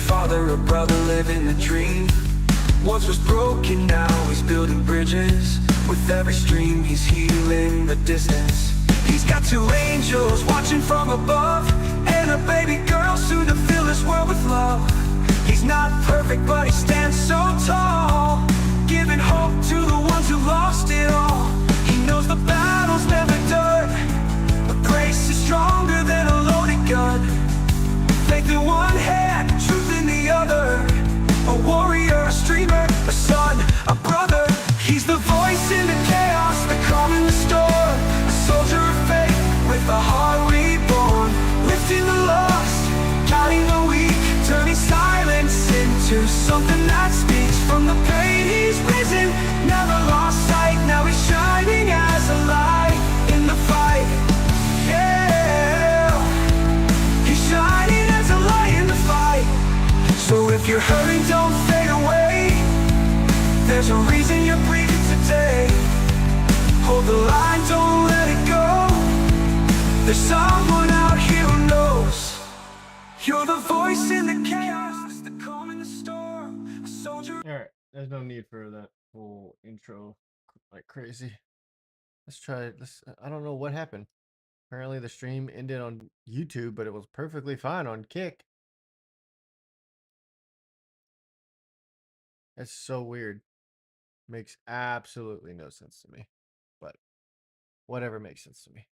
father, a brother living the dream. Once was broken, now he's building bridges. With every stream he's healing the distance. He's got two angels watching from above, and a baby girl soon to fill this world with love. He's not perfect, but he stands so tall, giving hope to the ones who lost it all. He knows the battle's never done, but grace is stronger than a loaded gun. Faith in one hand, truth in the other. A warrior, a streamer, a son, a brother. He's the voice in the chaos, the calm in the storm. A soldier of faith with a heart reborn. Lifting the lost, guiding the weak, turning silence into something that speaks. From the pain he's risen, never lost sight. Now he's shining as a light in the fight. Yeah, he's shining as a light in the fight. So if you're hurting, don't fade away. There's a reason you're breathing today. Hold the line, don't let it go. There's someone out here who knows. You're the voice in the chaos, the calm in the storm. A soldier. Alright, there's no need for that whole intro like crazy. Let's try it. I don't know what happened. Apparently the stream ended on YouTube, but it was perfectly fine on Kick. It's so weird. Makes absolutely no sense to me. But whatever makes sense to me.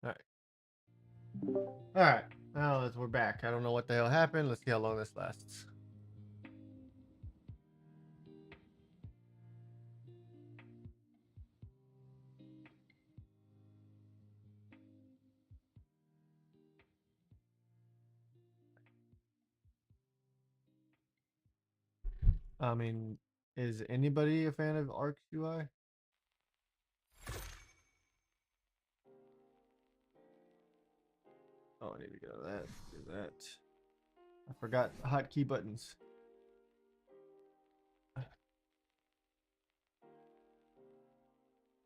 Alright. Alright. Now we're back. I don't know what the hell happened. Let's see how long this lasts. I mean, is anybody a fan of Ark UI? Oh, I need to go to that. Do that. I forgot hotkey buttons.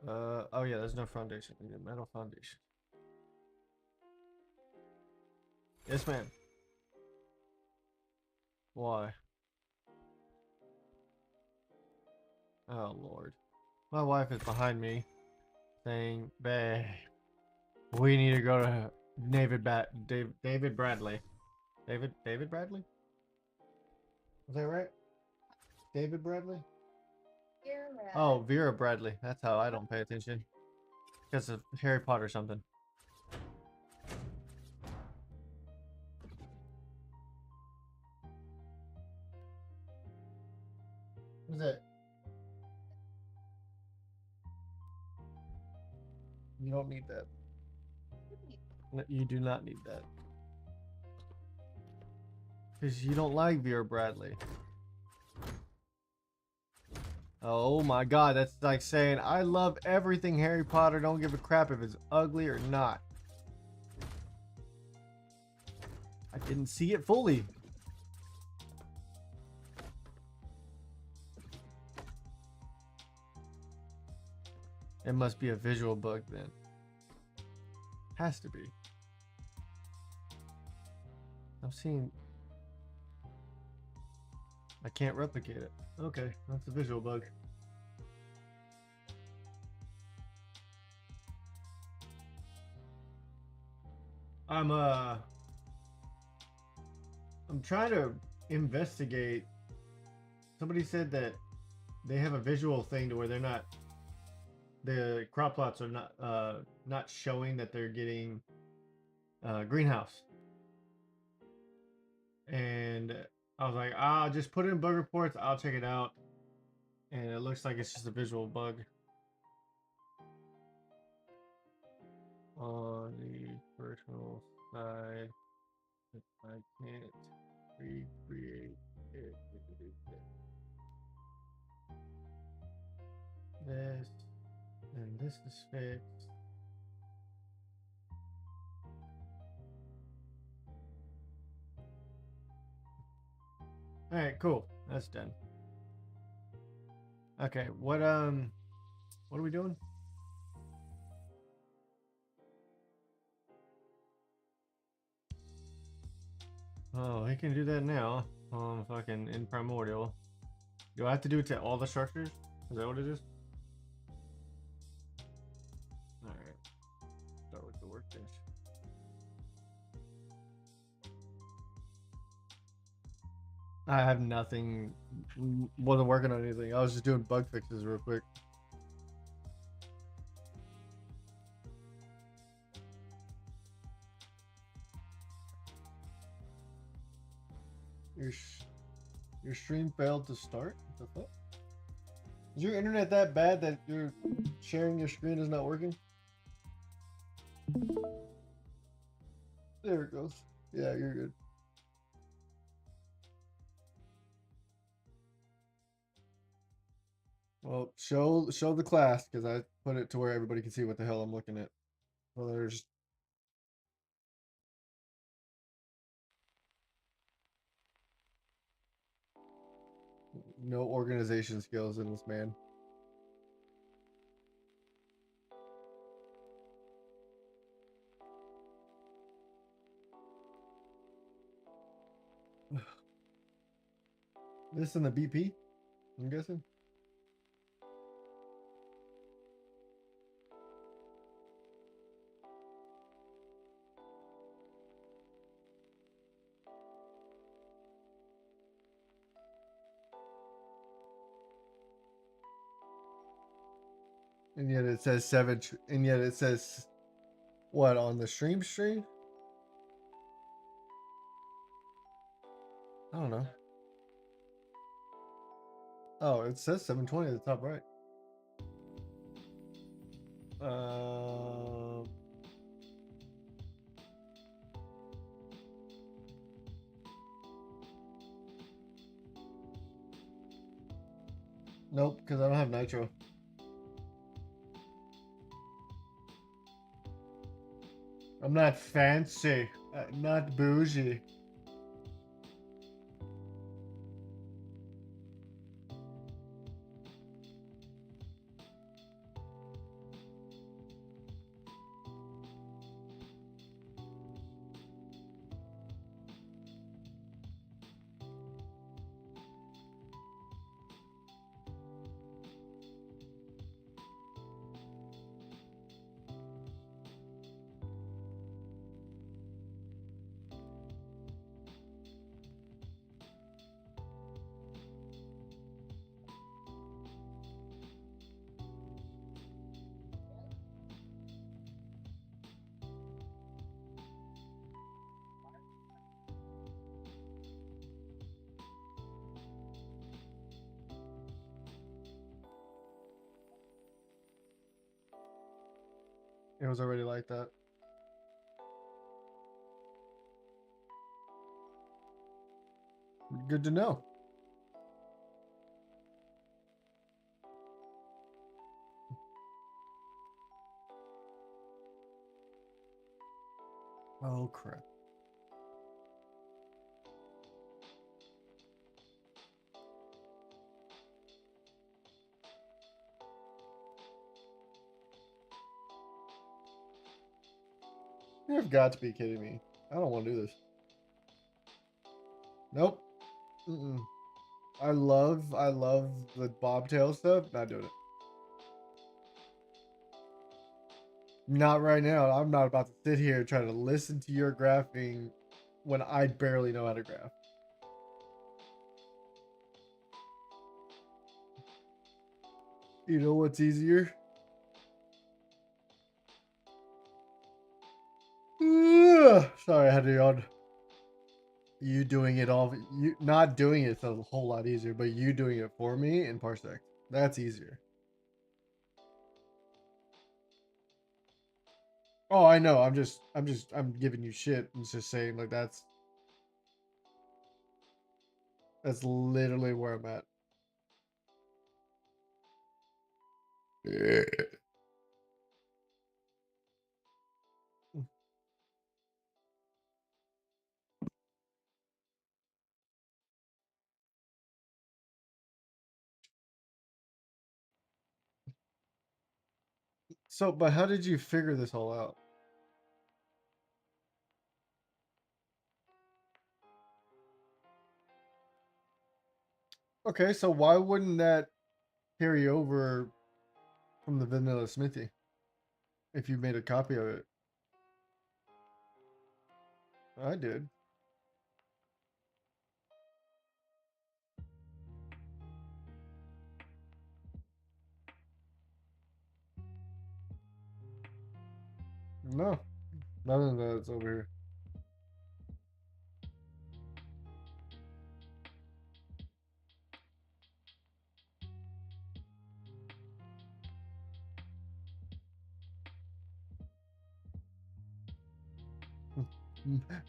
Oh yeah, there's no foundation. We need a metal foundation. Yes, ma'am. Why? Oh Lord. My wife is behind me saying, babe, we need to go to David Bradley. David Bradley? Is that right? David Bradley? Oh, Vera Bradley. That's how I don't pay attention. Because of Harry Potter or something. What's that? You don't need that. No, you do not need that. Because you don't like Vera Bradley. Oh my god, that's like saying, I love everything Harry Potter, don't give a crap if it's ugly or not. I didn't see it fully. It must be a visual bug then. Has to be. I'm seeing... I can't replicate it. Okay, that's a visual bug. I'm trying to investigate. Somebody said that they have a visual thing to where they're not, the crop plots are not showing that they're getting greenhouse. And I was like, just put it in bug reports, I'll check it out. And it looks like it's just a visual bug. On the personal side, I can't recreate it. This, and this is fixed. Alright, cool. That's done. Okay, what are we doing? Oh, he can do that now. Fucking in primordial. Do I have to do it to all the structures? Is that what it is? Alright. Start with the workbench. I have nothing. Wasn't working on anything. I was just doing bug fixes real quick. Your your stream failed to start. What the fuck? Is your internet that bad that you're sharing your screen is not working? There it goes. Yeah, you're good. Well, show the class because I put it to where everybody can see what the hell I'm looking at. Well, there's no organization skills in this man. This in the BP, I'm guessing. And yet it says seven. And yet it says what on the stream? I don't know. Oh, it says 720 at the top right. Um. Nope, because I don't have nitro. I'm not fancy, not bougie. It was already like that. Good to know. Oh crap. You've got to be kidding me. I don't want to do this. Nope. Mm-mm. I love the bobtail stuff. Not doing it. Not right now. I'm not about to sit here and try to listen to your graphing when I barely know how to graph. You know what's easier? Sorry, I had to yawn. You doing it all, you not doing it's a whole lot easier, but you doing it for me in Parsec, that's easier. Oh, I know. I'm giving you shit. I'm just saying, like that's literally where I'm at. Yeah. So, but how did you figure this all out? Okay, so why wouldn't that carry over from the vanilla smithy if you made a copy of it? I did. No, none of that's over here.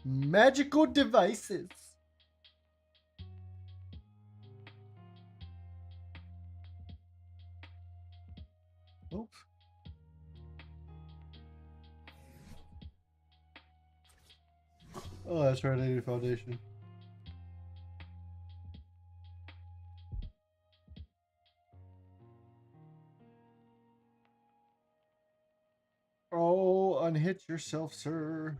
Magical devices. Oops. Oh, that's right. I need a foundation. Oh, unhitch yourself, sir.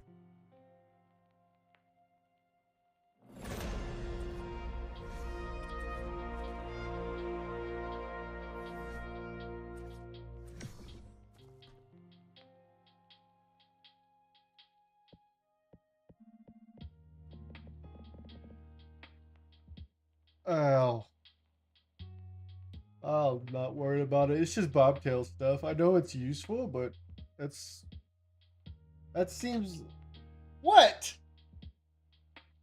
Oh, I'm not worried about it. It's just bobtail stuff. I know it's useful, but that's that seems what?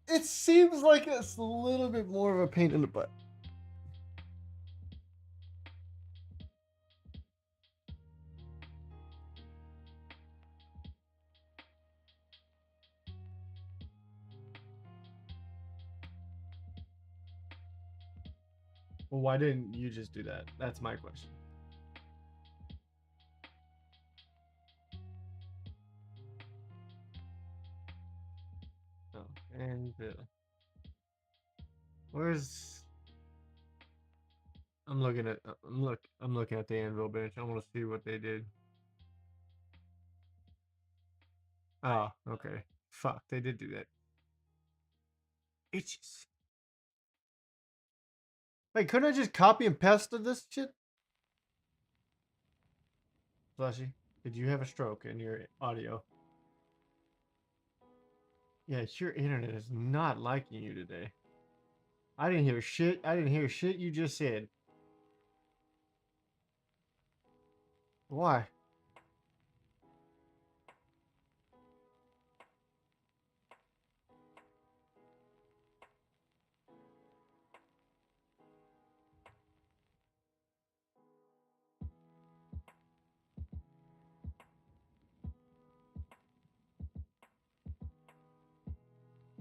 It seems like it's a little bit more of a pain in the butt. Well, why didn't you just do that? That's my question. Oh, and where's I'm looking at I'm looking at the anvil bench. I want to see what they did. Oh, okay. Fuck, they did do that. Itches. Wait, couldn't I just copy and paste this shit? Flashy, did you have a stroke in your audio? Yeah, your internet is not liking you today. I didn't hear shit. I didn't hear shit you just said. Why?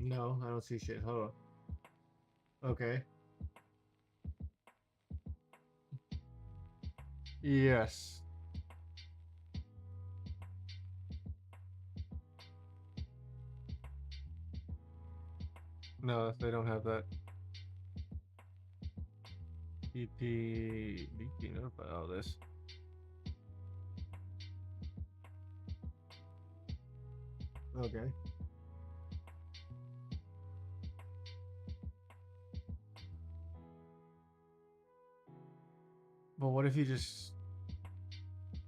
No, I don't see shit. Hold on. Okay. Yes. No, they don't have that. BP notify all this. Okay. But what if you just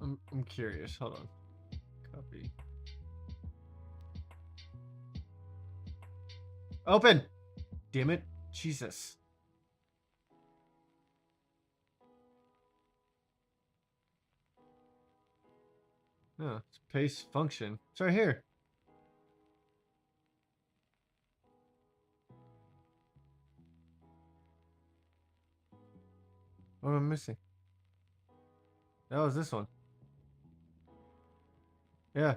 I'm curious. Hold on. Copy. Open! Damn it. Jesus. No, it's paste function. It's right here. What am I missing? That was this one. Yeah,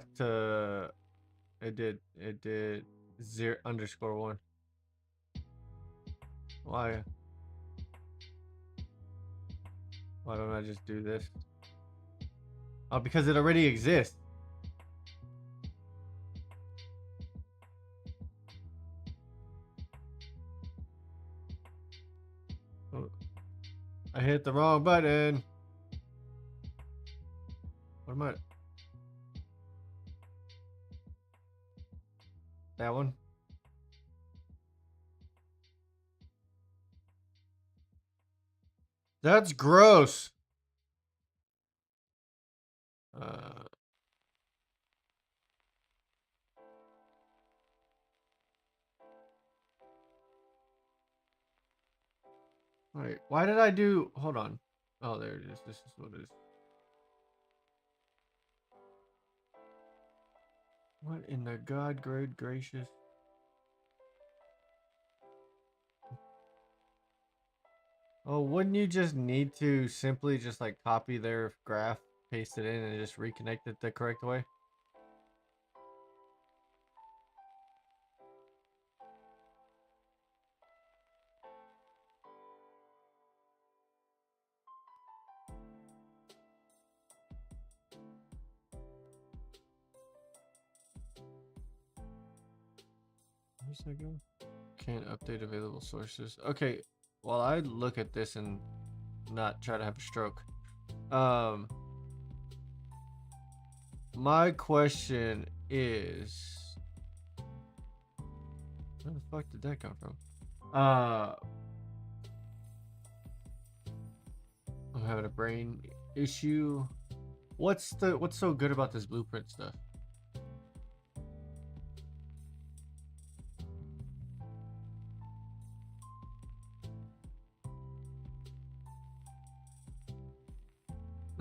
it did 0_1. Why? Why don't I just do this? Oh, because it already exists. Oh, I hit the wrong button. What am I? That one. That's gross. Wait, why did I do? Hold on. Oh, there it is. This is what it is. What in the God great gracious? Oh, wouldn't you just need to simply just like copy their graph, paste it in, and just reconnect it the correct way? Where's that go? Can't update available sources. Okay, while I look at this and not try to have a stroke. My question is, where the fuck did that come from? I'm having a brain issue. What's so good about this blueprint stuff?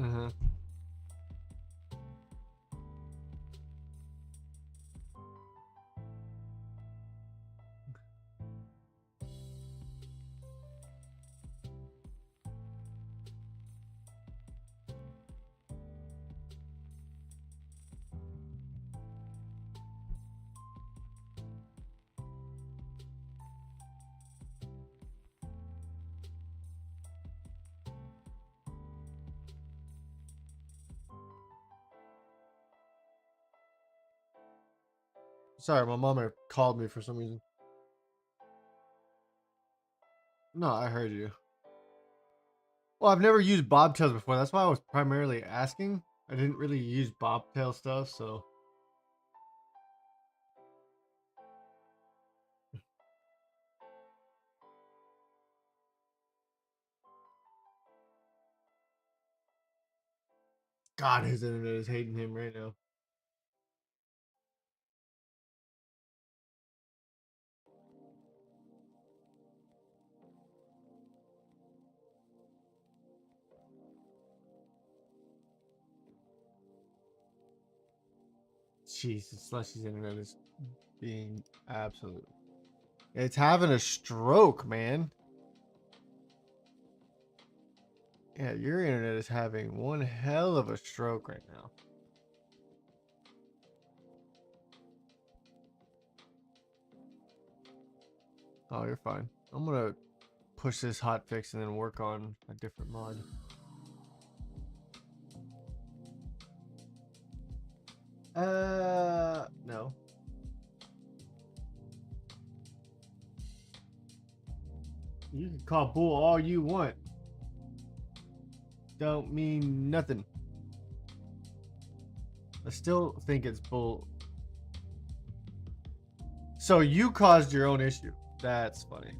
Uh-huh. Sorry, my mom called me for some reason. No, I heard you. Well, I've never used bobtails before. That's why I was primarily asking. I didn't really use bobtail stuff, so. God, his internet is hating him right now. Jesus, Slushy's internet is being absolute. It's having a stroke, man. Yeah, your internet is having one hell of a stroke right now. Oh, you're fine. I'm gonna push this hotfix and then work on a different mod. No. You can call bull all you want. Don't mean nothing. I still think it's bull. So you caused your own issue. That's funny.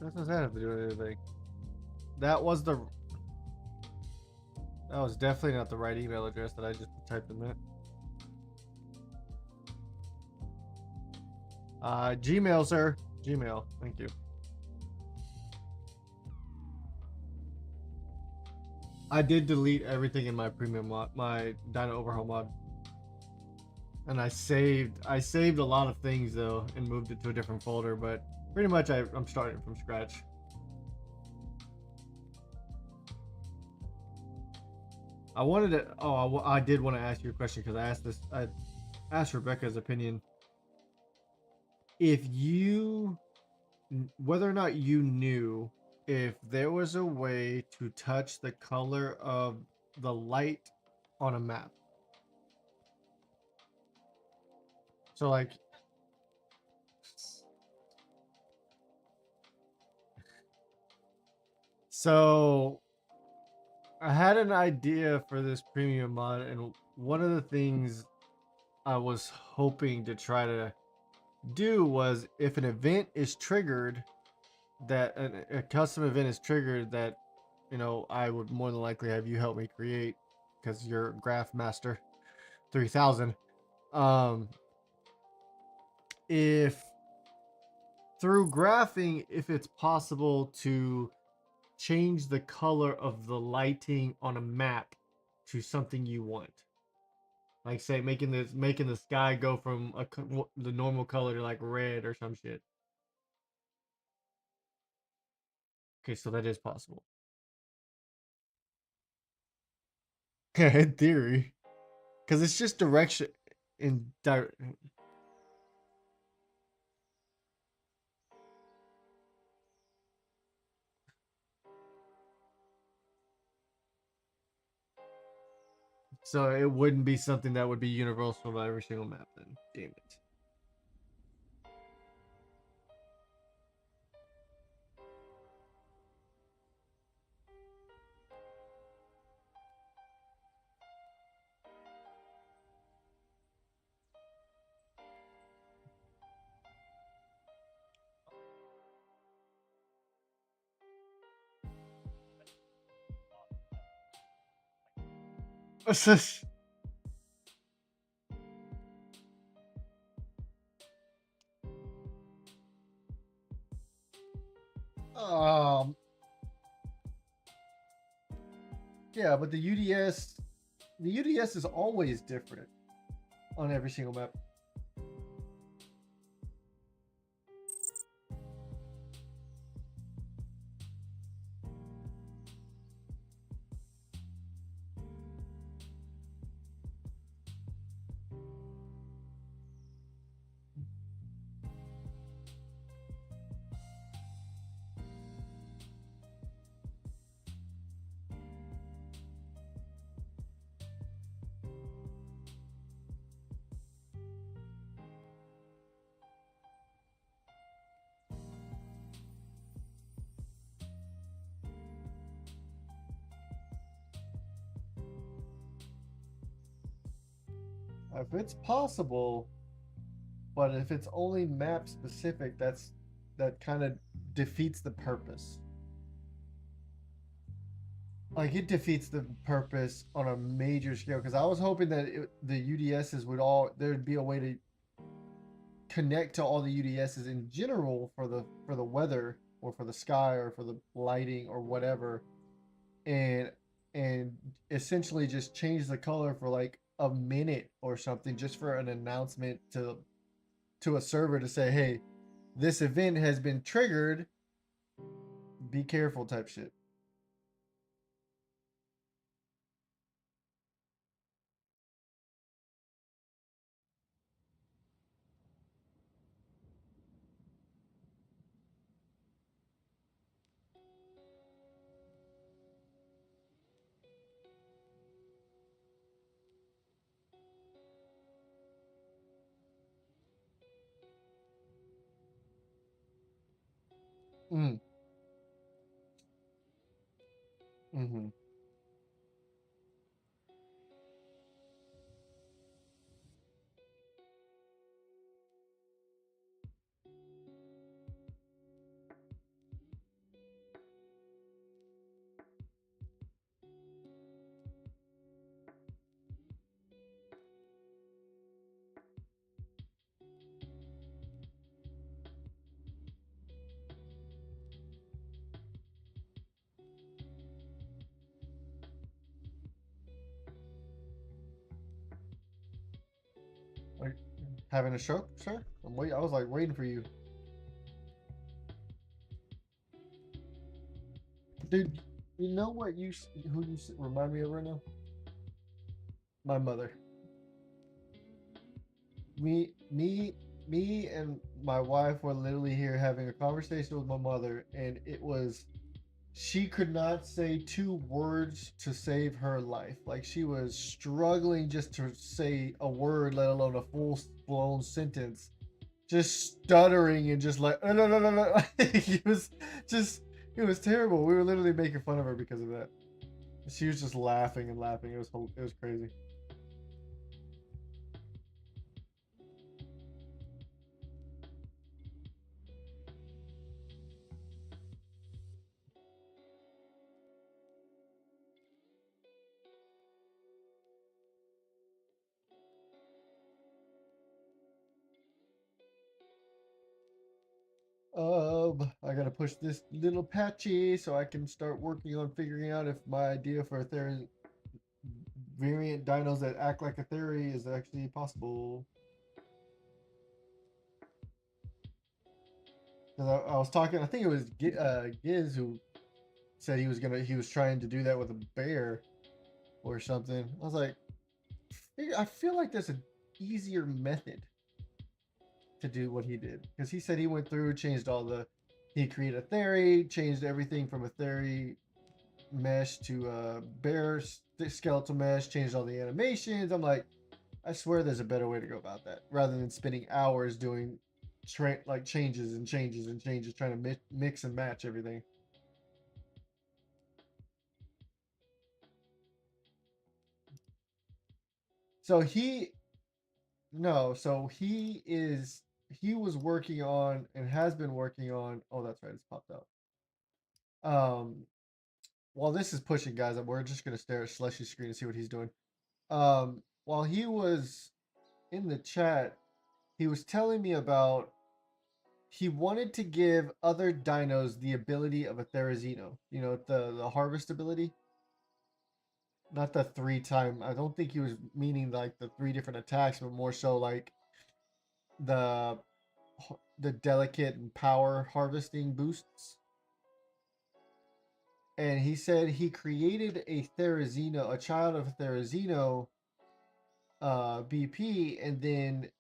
What does that have to do with anything? That was definitely not the right email address that I just typed in there. Gmail, sir. Gmail. Thank you. I did delete everything in my premium mod, my Dino Overhaul mod. And I saved a lot of things though and moved it to a different folder, but pretty much I'm starting from scratch. I wanted to, I did want to ask you a question because I asked Rebecca's opinion. If you, whether or not you knew if there was a way to touch the color of the light on a map. So like, so I had an idea for this premium mod, and one of the things I was hoping to try to do was if an event is triggered, that a custom event is triggered, that I would more than likely have you help me create because you're Graph Master 3000. Um, if through graphing, if it's possible to change the color of the lighting on a map to something you want. Like say making the sky go from the normal color to like red or some shit. Okay, so that is possible. In theory, because it's just direction in direct. So it wouldn't be something that would be universal by every single map then. Damn it. What's this? Um, yeah, but the UDS is always different on every single map. If it's possible, but if it's only map specific, that kind of defeats the purpose. Like it defeats the purpose on a major scale because I was hoping that the UDSs would all there'd be a way to connect to all the UDSs in general for the weather or for the sky or for the lighting or whatever, and and essentially just change the color for like a minute or something just for an announcement to a server to say, hey, this event has been triggered. Be careful, type shit. Mm, mm-hmm. Like, having a stroke, sir? I was like waiting for you, dude. You know what who remind me of right now? My mother. Me, me, me, and my wife were literally here having a conversation with my mother, and it was she could not say two words to save her life. Like she was struggling just to say a word, let alone a full blown sentence. Just stuttering and just like, no, no, no, no. it was just, it was terrible. We were literally making fun of her because of that. She was just laughing and laughing. It was crazy. I gotta push this little patchy so I can start working on figuring out if my idea for a theory variant dinos that act like a theory is actually possible. Because I was talking, I think it was Giz who said he was trying to do that with a bear or something. I was like, I feel like there's an easier method to do what he did, because he said he went through, changed all the, he created a theory, changed everything from a theory mesh to a bear skeletal mesh, changed all the animations. I'm like, I swear there's a better way to go about that rather than spending hours doing like changes and changes and changes, trying to mix and match everything. So he no, so he was working on and has been working on. Oh, that's right, it's popped up. While this is pushing, guys, we're just gonna stare at Slushy's screen and see what he's doing. While he was in the chat, he was telling me about he wanted to give other dinos the ability of a Therizino. You know, the harvest ability. Not the 3 time. I don't think he was meaning like the 3 different attacks, but more so like the the delicate and power harvesting boosts. And he said he created a Therizino, a child of a Therizino BP, and then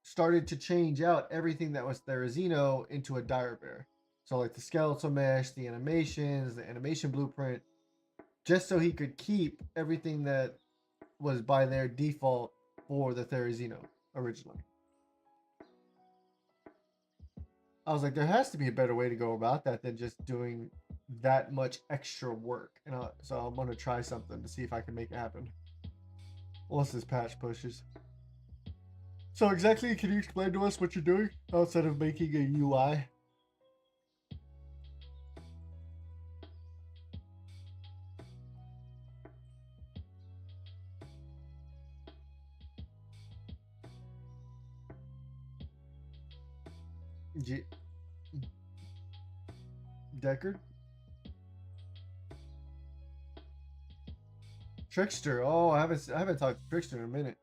started to change out everything that was Therizino into a dire bear. So like the skeletal mesh, the animations, the animation blueprint, just so he could keep everything that was by their default for the Therizino originally. I was like, there has to be a better way to go about that than just doing that much extra work. And so I'm going to try something to see if I can make it happen. Once this patch pushes. So exactly, can you explain to us what you're doing outside of making a UI? Deckard? Trickster. Oh, I haven't talked to Trickster in a minute.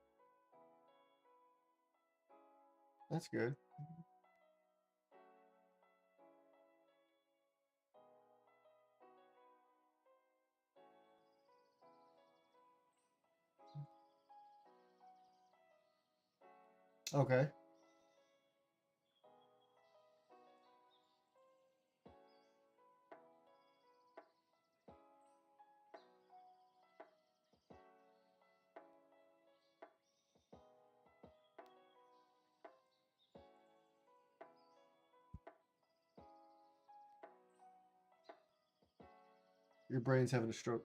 That's good. Okay. Your brain's having a stroke.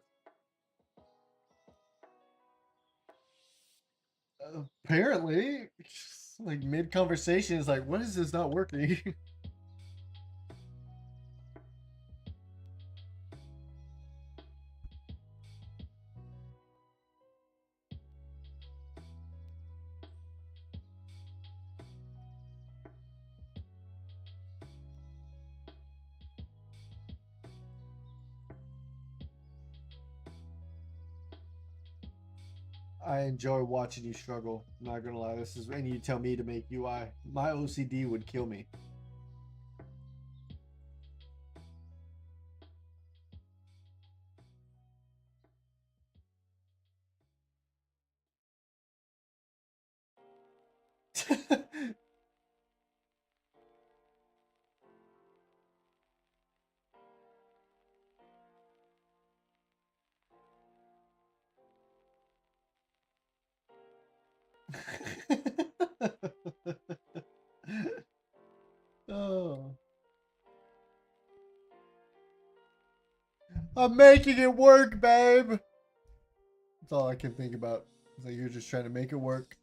Apparently, like mid conversation is like, what is this not working? I enjoy watching you struggle. I'm not gonna lie. This is when you tell me to make UI. My OCD would kill me. Oh, I'm making it work, babe. That's all I can think about. It's like you're just trying to make it work.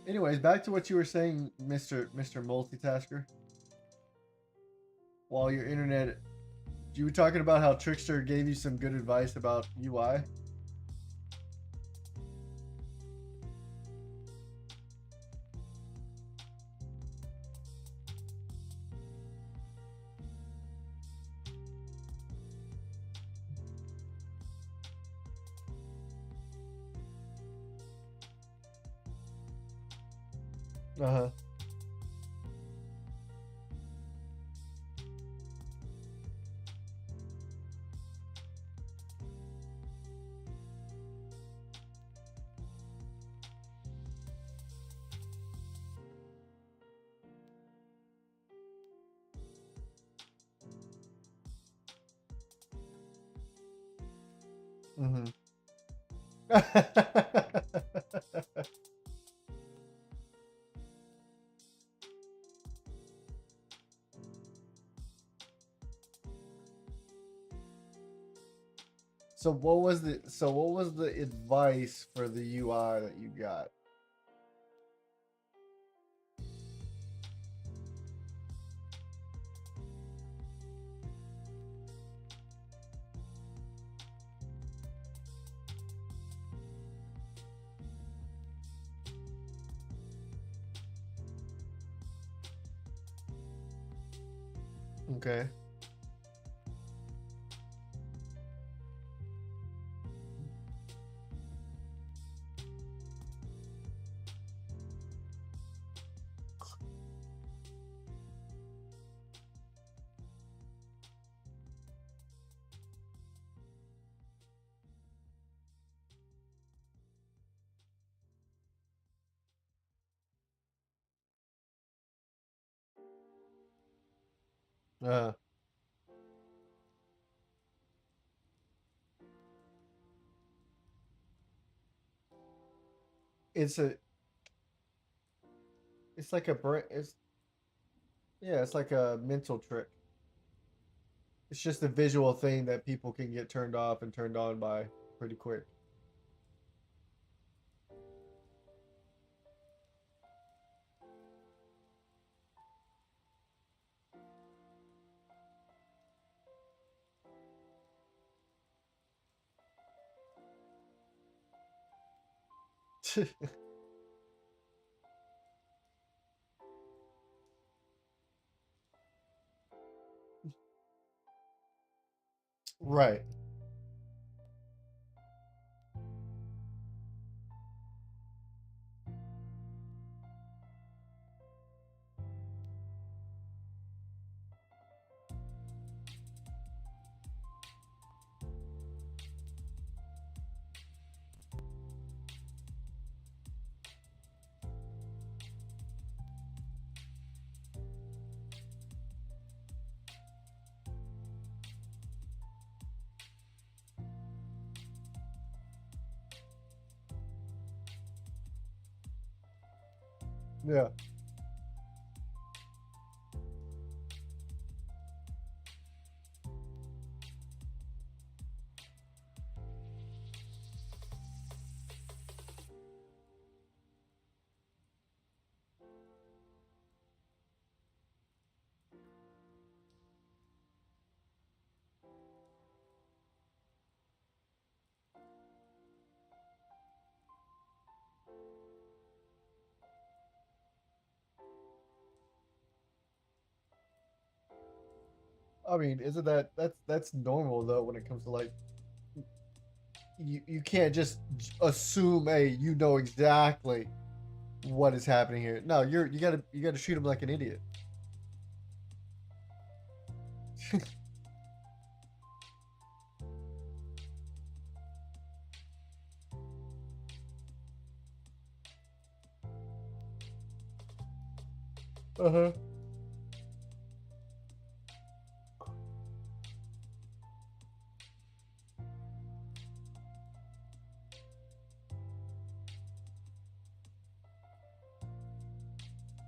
Anyways, back to what you were saying, Mr. Multitasker. While your internet, you were talking about how Trickster gave you some good advice about UI. Uh-huh. Mm-hmm. So what was the advice for the UI that you got? Okay. Uh, it's a it's like a it's yeah, it's like a mental trick. It's just a visual thing that people can get turned off and turned on by pretty quick. Right. Yeah. I mean, isn't that's normal though when it comes to like you can't just assume, hey, you know exactly what is happening here. No, you gotta shoot him like an idiot. Uh-huh.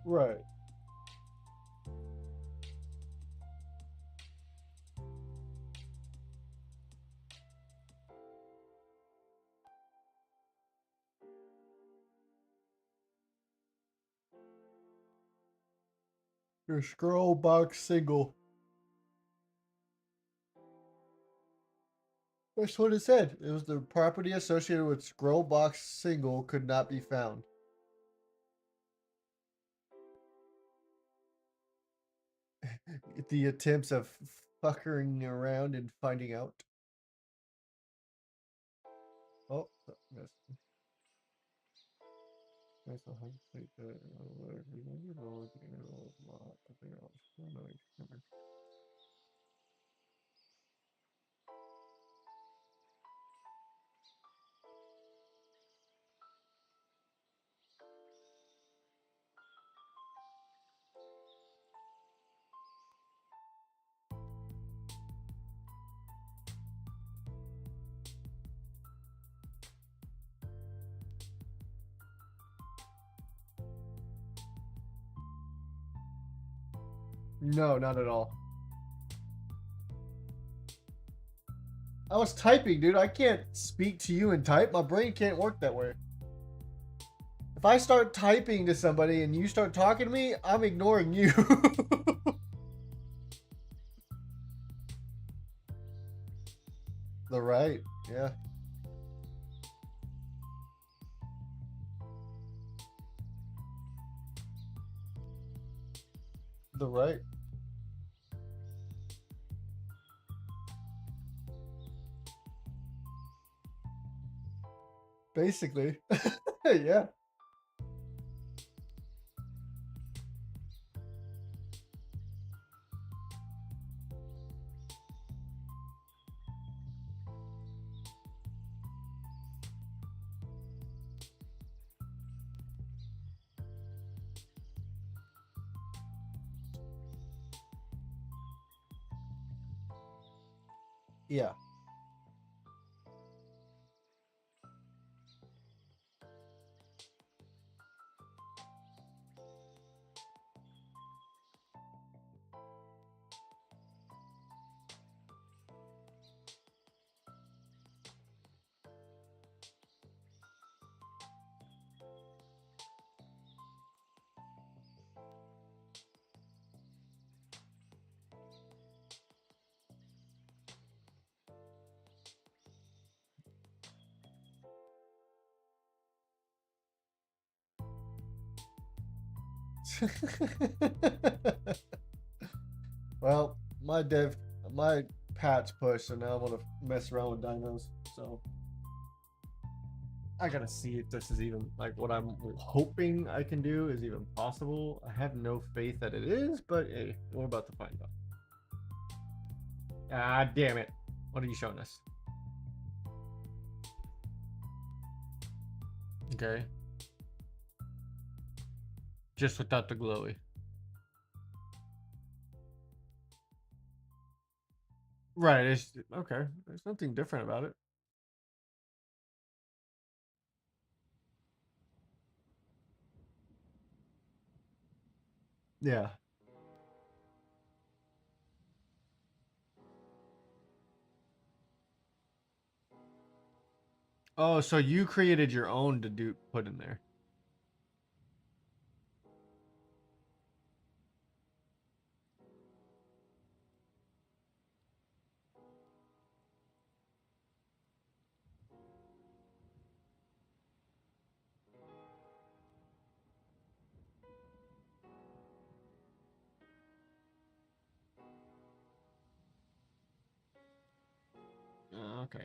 Right. Your scroll box single. That's what it said. It was the property associated with scroll box single could not be found. The attempts of fuckering around and finding out. Oh, yes. That's a hundred feet. Roll to get a roll of lot. I think I'll remember. No, not at all. I was typing, dude. I can't speak to you and type. My brain can't work that way. If I start typing to somebody and you start talking to me, I'm ignoring you. The right, yeah. The right. Basically. Yeah. Yeah. Well, my patch pushed, so now I want to mess around with dinos. So I gotta see if this is even like what I'm hoping I can do is even possible. I have no faith that it is, but hey, we're about to find out. Ah, damn it! What are you showing us? Okay. Just without the glowy. Right. It's okay. There's nothing different about it. Yeah. Oh, so you created your own to do put in there. Okay.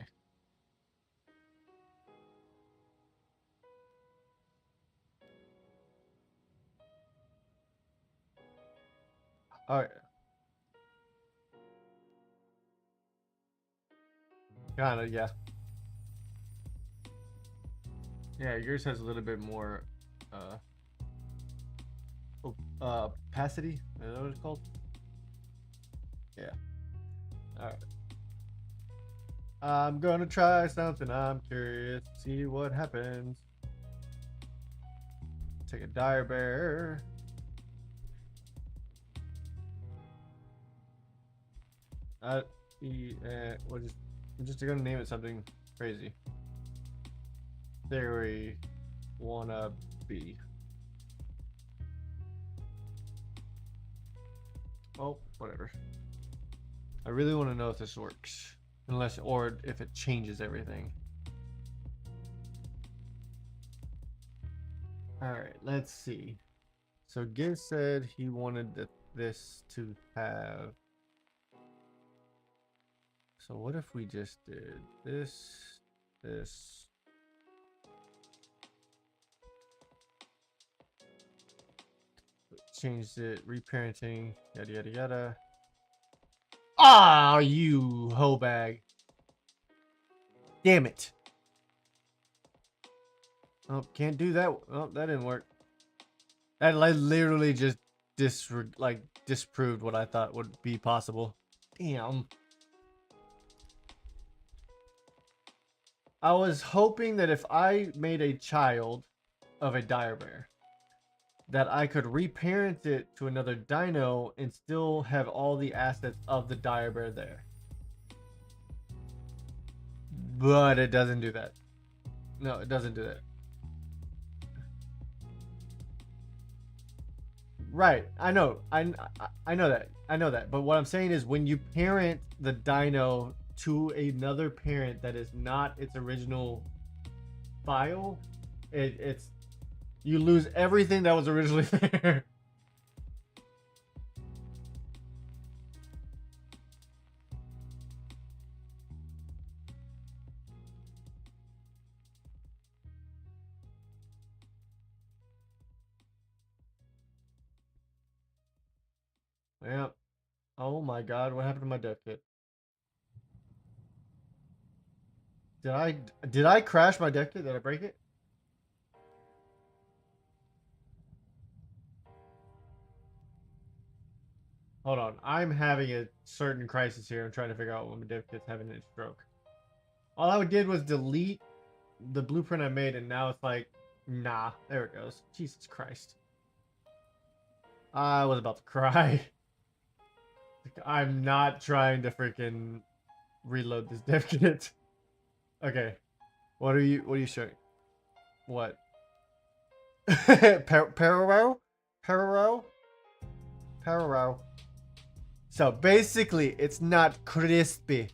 All right. Kind of, yeah. Yeah, yours has a little bit more uh opacity. Is that what it's called? Yeah. All right. I'm gonna try something. I'm curious to see what happens. Take a dire bear. Uh, we're just gonna name it something crazy. Theory wanna be. Oh, whatever. I really want to know if this works, unless or if it changes everything. All right, let's see. So Giz said he wanted this to have. So what if we just did this, this. changed it. Reparenting. Yada yada yada. Ah, you hoe bag. Damn it. Oh, can't do that. Oh, that didn't work. That literally just disproved what I thought would be possible. Damn. I was hoping that if I made a child of a dire bear, that I could reparent it to another dino and still have all the assets of the dire bear there. But it doesn't do that. No, it doesn't do that. Right. I know. I know that. I know that. But what I'm saying is when you parent the dino to another parent that is not its original file, it's you lose everything that was originally there. Yeah. Oh my god, what happened to my dev kit? Did I crash my dev kit? Did I break it? Hold on. I'm having a certain crisis here. I'm trying to figure out when my dev kit's having a stroke. All I did was delete the blueprint I made, and now it's like, nah, there it goes. Jesus Christ. I was about to cry. I'm not trying to freaking reload this dev kit. Okay. What are you showing? What? Parallel? Parallel? Parallel. So basically, it's not crispy.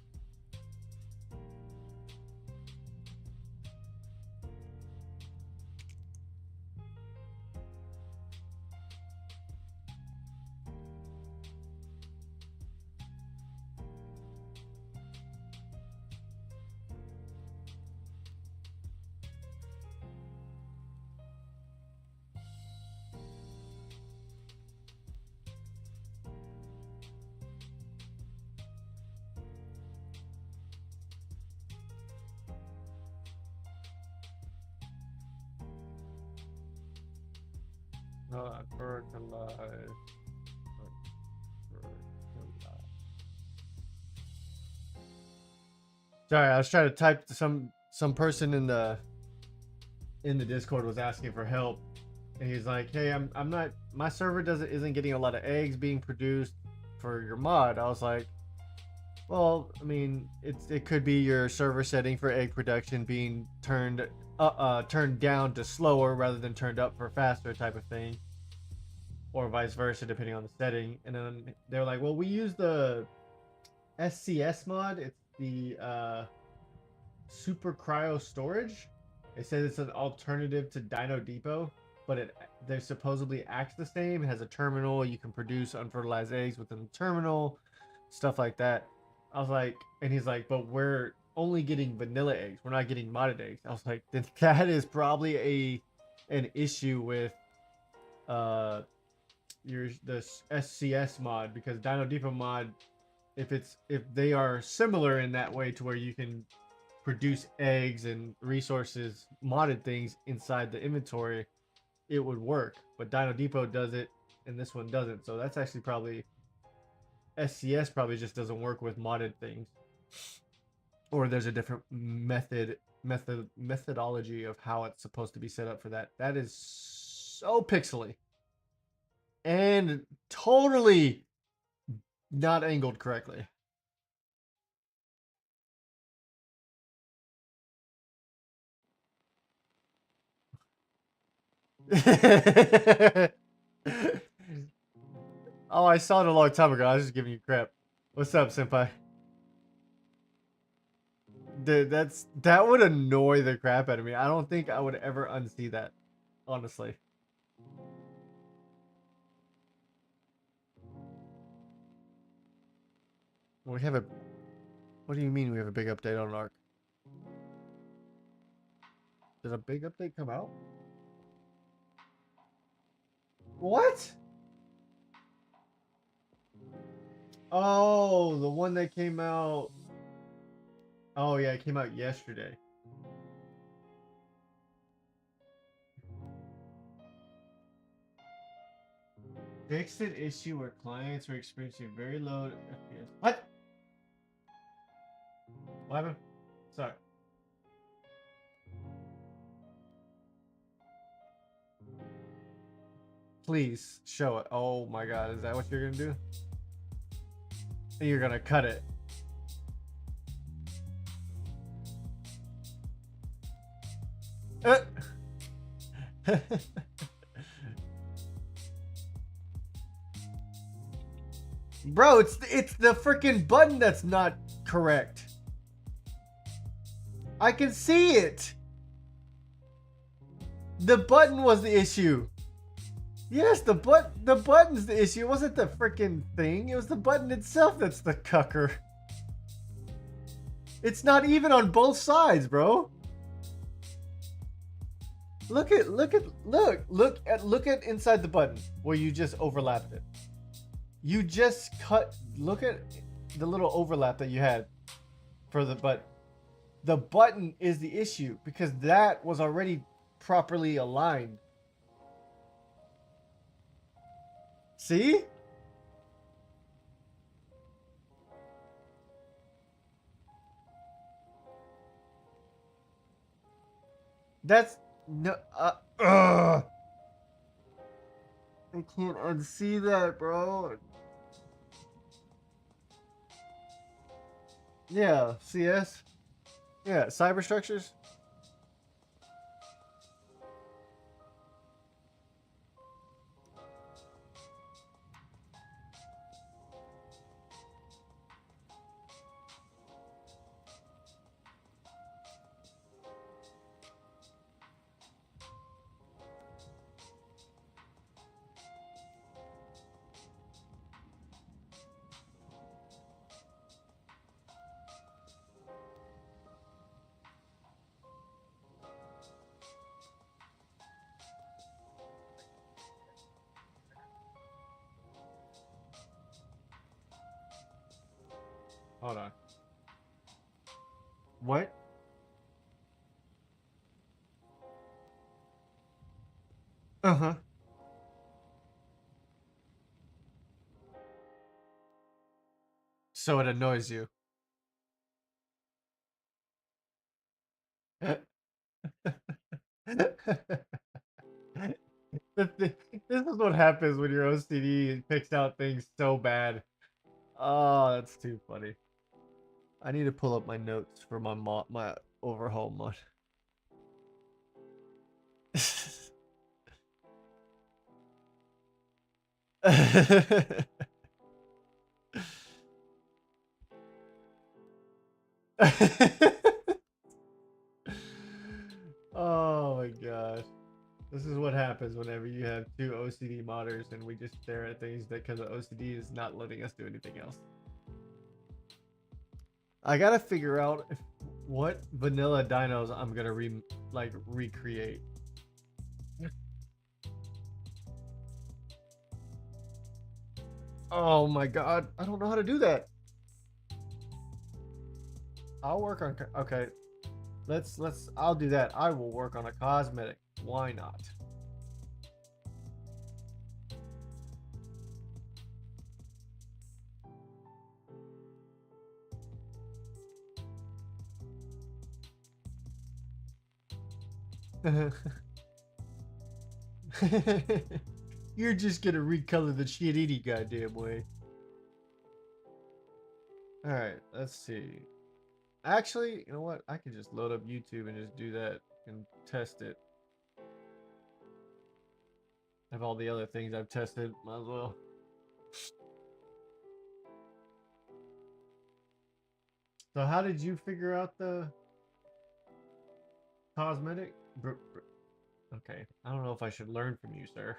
Fertilize. Sorry, I was trying to type to some person in the Discord was asking for help, and he's like, "Hey, I'm not my server isn't getting a lot of eggs being produced for your mod." I was like, "Well, I mean, it could be your server setting for egg production being turned down to slower rather than turned up for faster type of thing, or vice versa depending on the setting." And then they're like, "Well, we use the SCS mod. It's the super cryo storage. It says it's an alternative to Dino Depot, but they supposedly acts the same. It has a terminal. You can produce unfertilized eggs within the terminal, stuff like that." I was like, and he's like, "But we're only getting vanilla eggs. We're not getting modded eggs." I was like, then that is probably an issue with the SCS mod, because Dino Depot mod, if they are similar in that way to where you can produce eggs and resources, modded things inside the inventory, it would work. But Dino Depot does it, and this one doesn't. So that's actually probably SCS probably just doesn't work with modded things, or there's a different methodology of how it's supposed to be set up for that. That is so pixely and totally not angled correctly. Oh, I saw it a long time ago. I was just giving you crap. What's up, senpai? Dude, that would annoy the crap out of me. I don't think I would ever unsee that, honestly. We have a. What do you mean we have a big update on Ark? Did a big update come out? What? Oh, the one that came out. Oh yeah, it came out yesterday. Fixed an issue where clients were experiencing very low FPS. What? What happened? Sorry. Please show it. Oh my god, is that what you're gonna do? You're gonna cut it. Bro, it's the freaking button that's not correct. I can see it. The button was the issue. Yes, the button's the issue. It wasn't the freaking thing. It was the button itself that's the cucker. It's not even on both sides, bro. Look at inside the button where you just overlapped it. You just cut. Look at the little overlap that you had for the button. The button is the issue because that was already properly aligned. See? That's no. I can't unsee that, bro. Yeah, CS. Yeah, cyber structures. Hold on. What? Uh-huh. So it annoys you. This is what happens when your OCD picks out things so bad. Oh, that's too funny. I need to pull up my notes for my overhaul mod. Oh my gosh. This is what happens whenever you have two OCD modders and we just stare at things that because the OCD is not letting us do anything else. I gotta figure out what vanilla dinos I'm gonna recreate. Oh my god, I don't know how to do that. I'll work on okay. I'll do that. I will work on a cosmetic. Why not? You're just gonna recolor the shit any goddamn way. Alright, let's see. Actually, you know what? I could just load up YouTube and just do that and test it. Have all the other things I've tested, might as well. So how did you figure out the cosmetic? Okay, I don't know if I should learn from you, sir.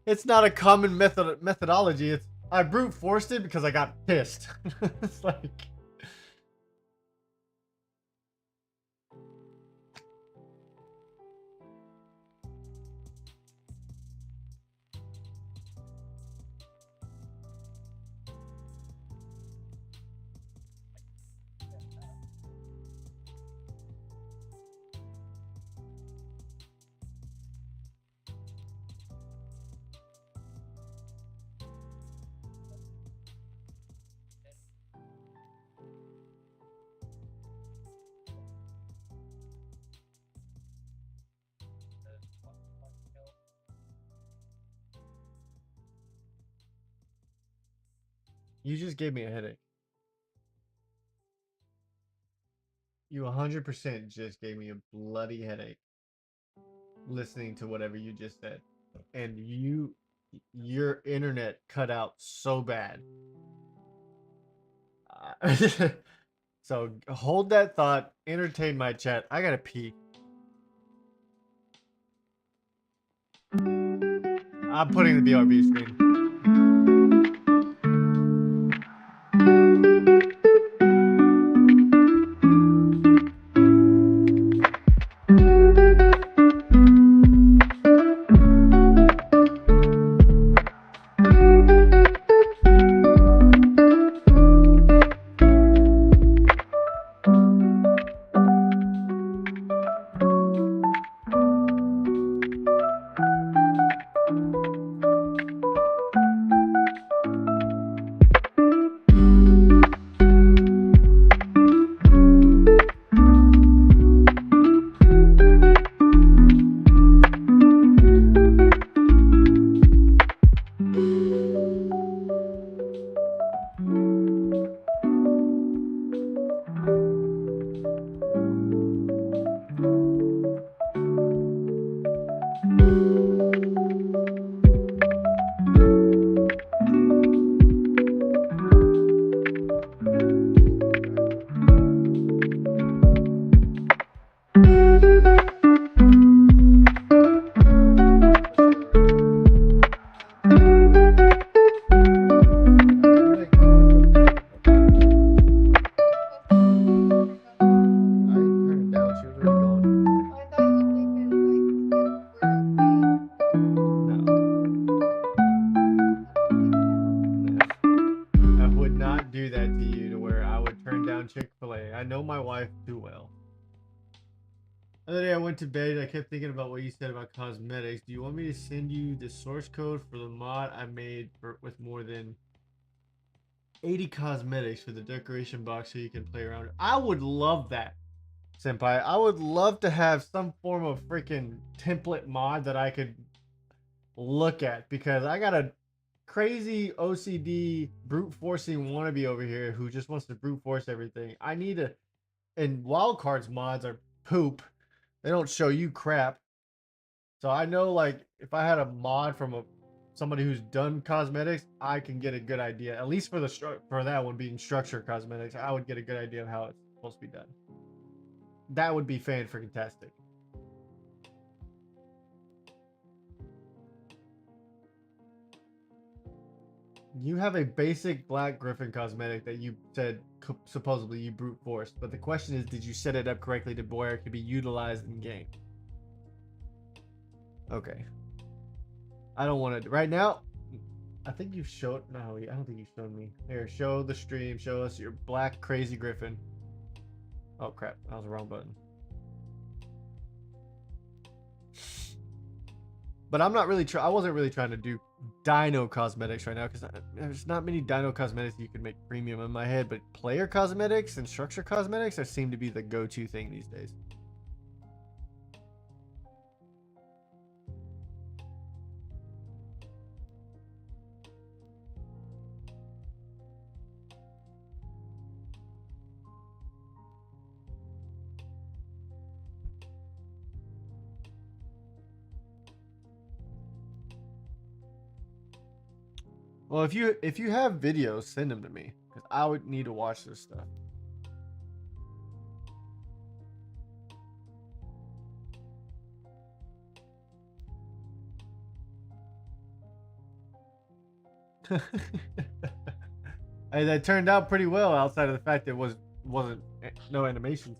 It's not a common methodology. It's I brute forced it because I got pissed. It's like. You just gave me a headache. You 100% just gave me a bloody headache listening to whatever you just said. And your internet cut out so bad. So hold that thought, entertain my chat. I gotta pee. I'm putting the BRB screen. To bed, I kept thinking about what you said about cosmetics. Do you want me to send you the source code for the mod I made with more than 80 cosmetics for the decoration box so you can play around? I would love that, Senpai. I would love to have some form of freaking template mod that I could look at, because I got a crazy OCD brute forcing wannabe over here who just wants to brute force everything. I need a, and wildcards mods are poop. They don't show you crap. So I know, like, if I had a mod from somebody who's done cosmetics, I can get a good idea. At least for the for that one being structured cosmetics, I would get a good idea of how it's supposed to be done. That would be fan-freaking-tastic. You have a basic black griffin cosmetic that you said supposedly you brute forced, but the question is, did you set it up correctly to where it could be utilized in game? Okay. I don't want to right now. I think you've showed. No, I don't think you've shown me. Here, show the stream. Show us your black crazy griffin. Oh crap! That was the wrong button. But I'm not really. I wasn't really trying to do dino cosmetics right now, because there's not many dino cosmetics you can make premium in my head. But player cosmetics and structure cosmetics seem to be the go-to thing these days. Well, if you have videos, send them to me, because I would need to watch this stuff. Hey, that turned out pretty well outside of the fact that it wasn't no animations.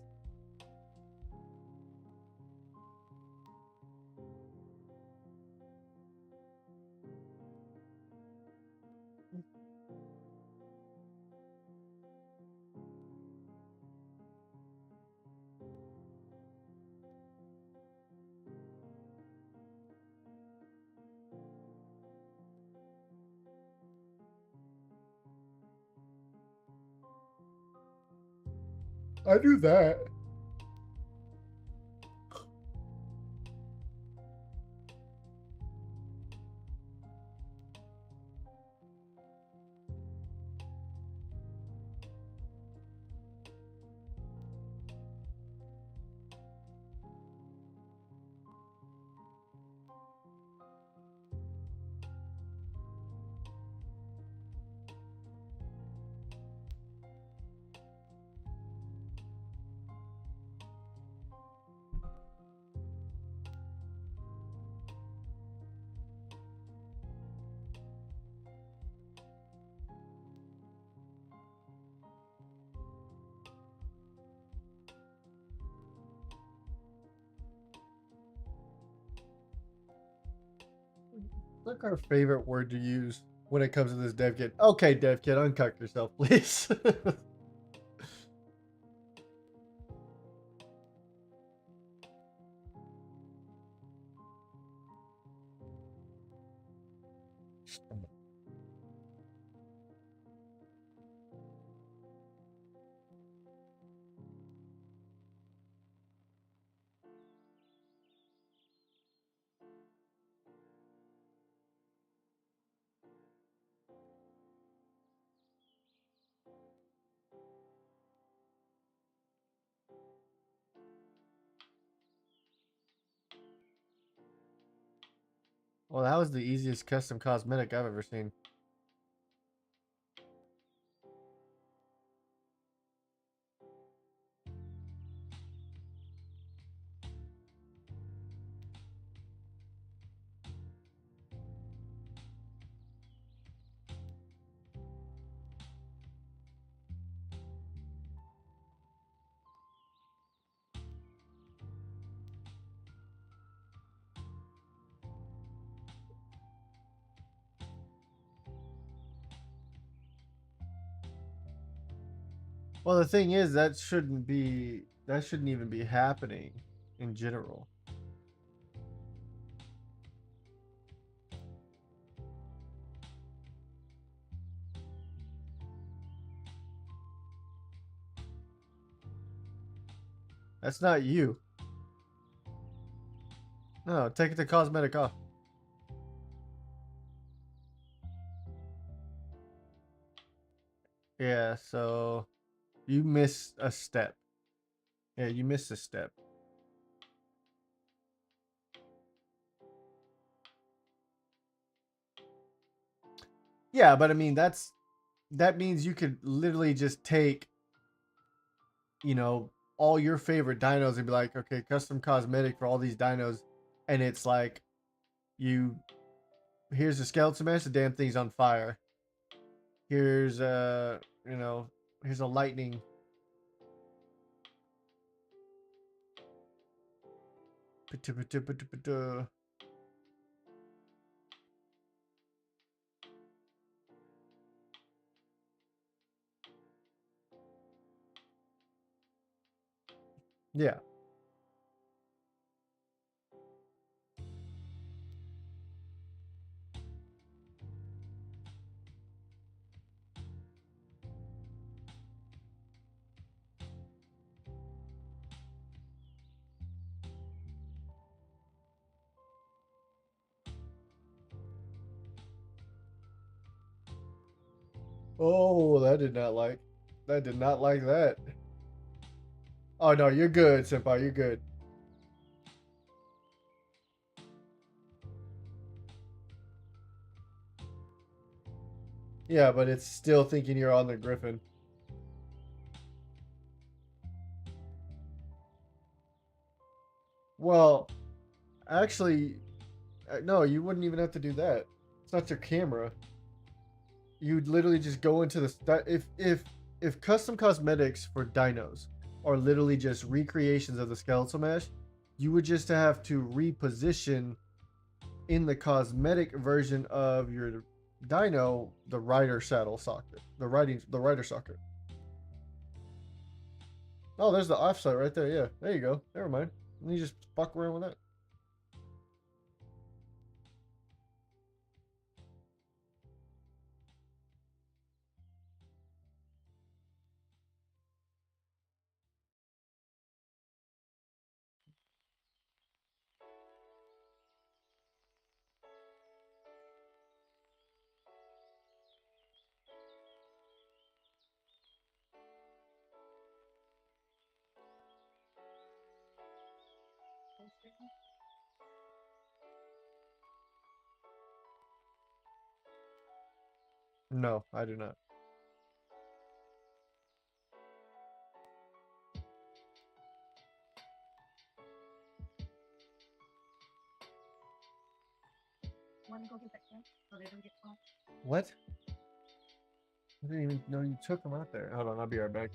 I do that. like our favorite word to use when it comes to this dev kit. Okay, dev kit, uncuck yourself, please. Well, that was the easiest custom cosmetic I've ever seen. Well, the thing is, that shouldn't even be happening in general. That's not you. No, take the cosmetic off. Yeah, so you missed a step. Yeah, you missed a step. Yeah, but I mean that means you could literally just take, you know, all your favorite dinos and be like, okay, custom cosmetic for all these dinos, and it's like here's the skeleton smash, the damn thing's on fire. Here's here's a lightning. Yeah. Oh, that did not like. That did not like that. Oh no, you're good, senpai. You're good. Yeah, but it's still thinking you're on the griffin. Well, actually, no, you wouldn't even have to do that. It's not your camera. You'd literally just go into the if custom cosmetics for dinos are literally just recreations of the skeletal mesh, you would just have to reposition in the cosmetic version of your dino the rider saddle socket, the rider socket. Oh, there's the offset right there. Yeah, there you go. Never mind. And you just fuck around with that. No, I do not. What? I didn't even know you took them out there. Hold on, I'll be right back.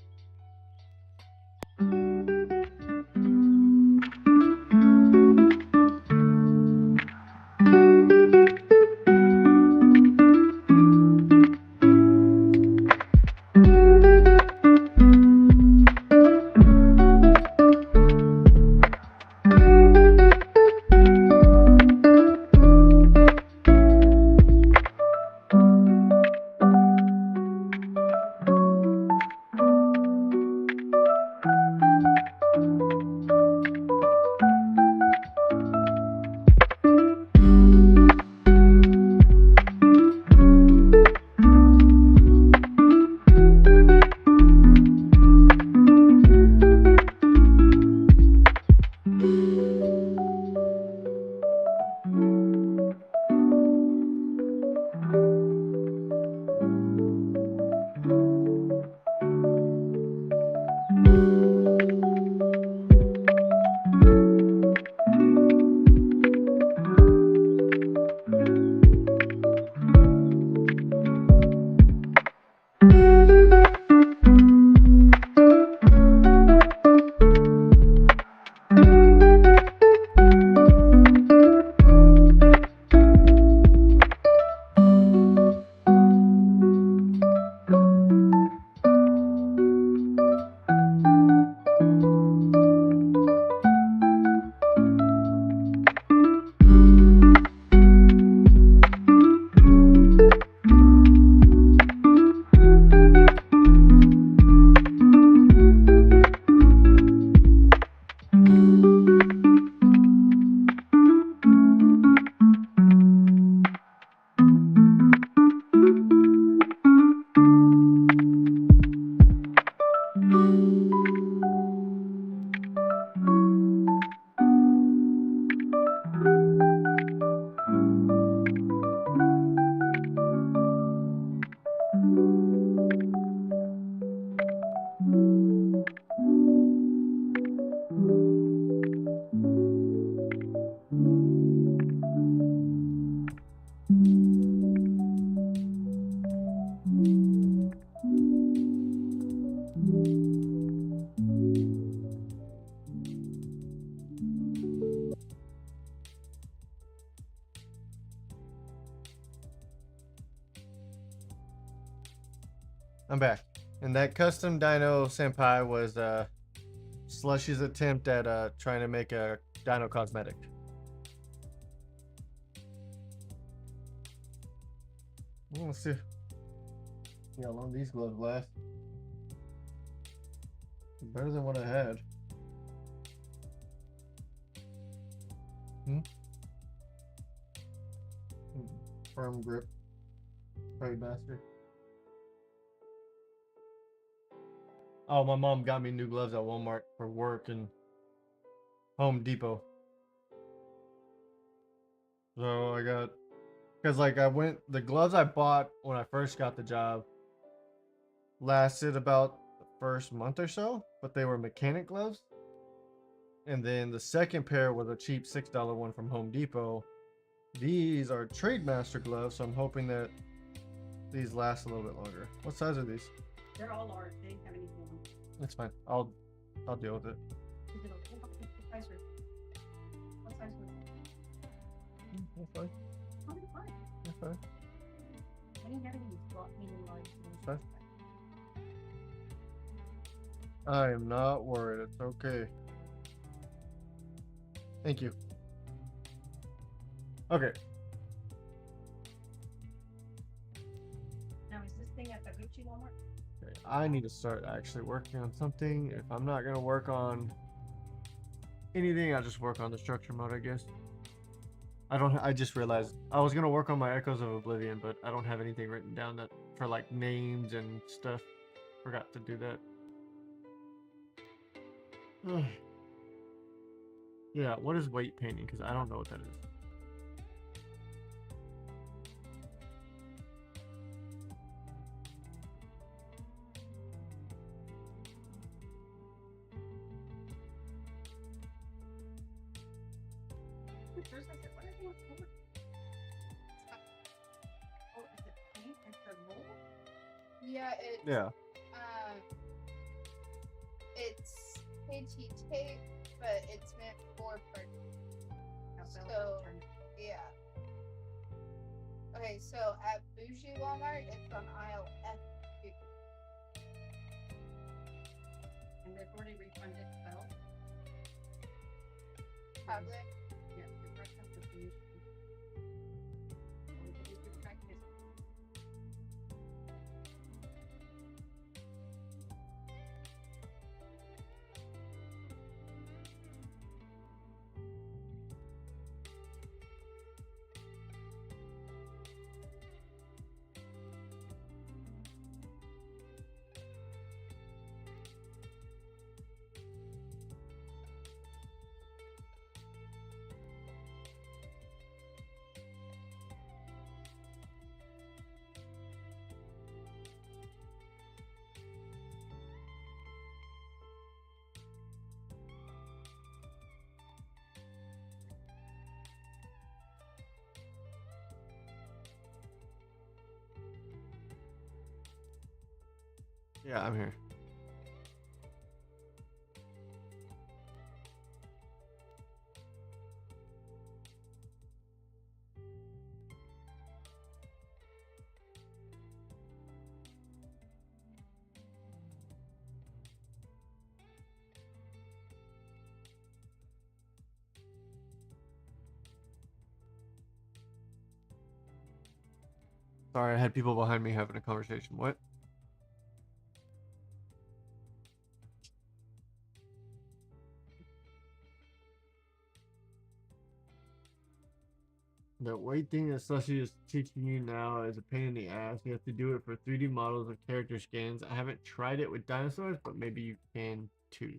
I'm back. And that custom Dino Senpai was Slushy's attempt at trying to make a Dino cosmetic. Let's see how long these gloves last. Better than what I had. Firm grip. Master. Oh, my mom got me new gloves at Walmart for work and Home Depot. So I got, because like the gloves I bought when I first got the job lasted about the first month or so, but they were mechanic gloves. And then the second pair was a cheap $6 one from Home Depot. These are Trademaster gloves, so I'm hoping that these last a little bit longer. What size are these? They're all large. They didn't have any small ones. That's fine. I'll deal with it. Is it okay? What size were? What size were? That's fine. Oh, they're fine. That's fine. I didn't have any medium large. Fine. I am not worried. It's okay. Thank you. Okay. Now, is this thing at the Gucci Walmart? Okay, I need to start actually working on something. If I'm not gonna work on anything, I'll just work on the structure mode, I guess. I just realized I was gonna work on my Echoes of Oblivion, but I don't have anything written down that for like names and stuff. Forgot to do that. Yeah, what is weight painting? Because I don't know what that is. First I said, what are they on color? Oh, is it paint? It's a roll? Yeah, it's Yeah. it's KT tape, but it's meant for printing. How So yeah. Okay, so at Bougie Walmart, it's on aisle F. And they've already refunded well. Have they? Yeah, the first time was the we could do practice. Yeah, I'm here. Sorry, I had people behind me having a conversation. What? The weight thing that Slushy is teaching you now is a pain in the ass. You have to do it for 3D models of character scans. I haven't tried it with dinosaurs, but maybe you can too.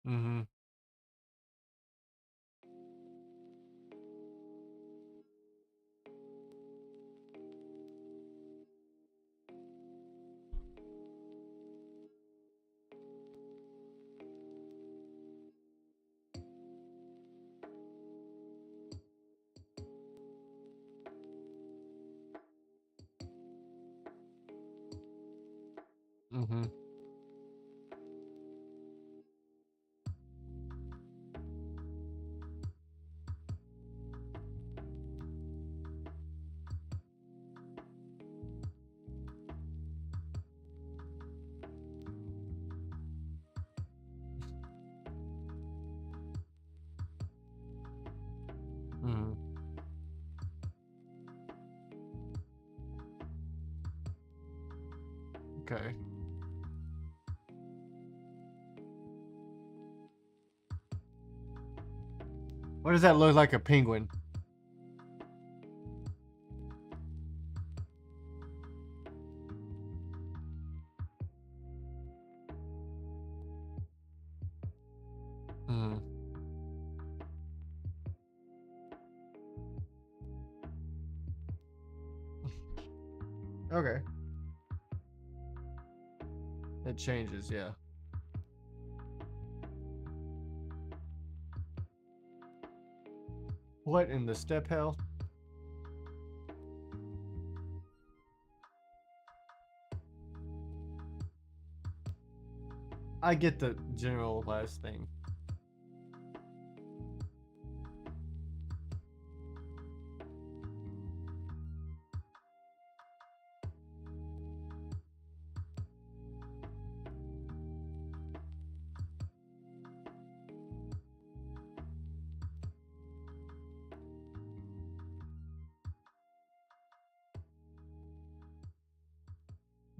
Mm-hmm. Mm-hmm. Mm-hmm. Okay. What does that look like, a penguin? Hmm. Okay. It changes, yeah. What in the step hell? I get the general last thing.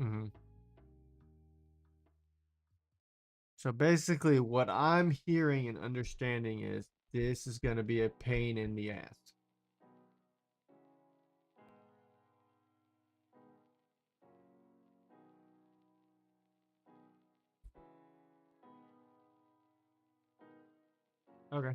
Mm-hmm. So basically what I'm hearing and understanding is this is going to be a pain in the ass. Okay.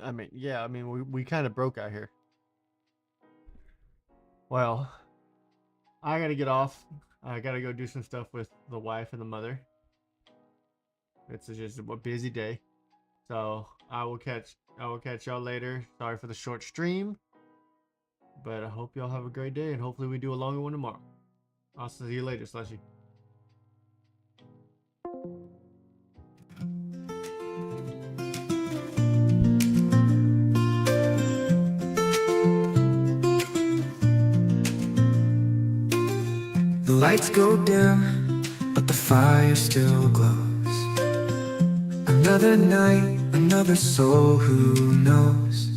I mean, yeah, I mean, we kind of broke out here. Well, I gotta get off. I gotta go do some stuff with the wife and the mother. It's just a busy day. So I will catch y'all later. Sorry for the short stream. But I hope y'all have a great day, and hopefully we do a longer one tomorrow. I'll see you later, Slushy. The lights go dim, but the fire still glows. Another night, another soul who knows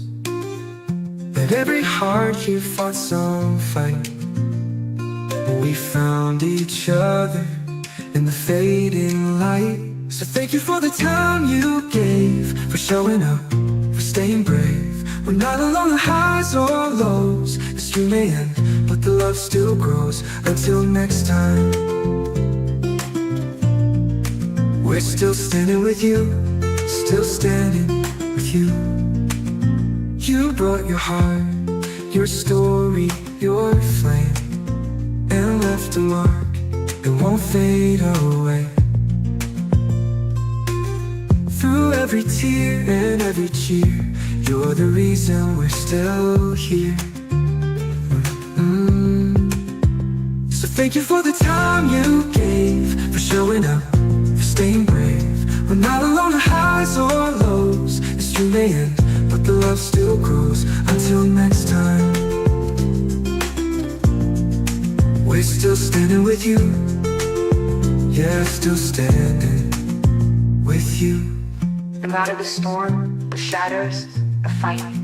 that every heart here fought some fight. We found each other in the fading light. So thank you for the time you gave, for showing up, for staying brave. We're not alone on highs or lows. The stream may end, but the love still grows. Until next time, we're still standing with you, still standing with you. You brought your heart, your story, your flame, and left a mark that won't fade away. Through every tear and every cheer, you're the reason we're still here. So thank you for the time you gave, for showing up, for staying brave. We're not alone on highs or lows. The stream may end, but the love still grows. Until next time, we're still standing with you. Yeah, still standing with you. And out of the storm, the shadows, a fight.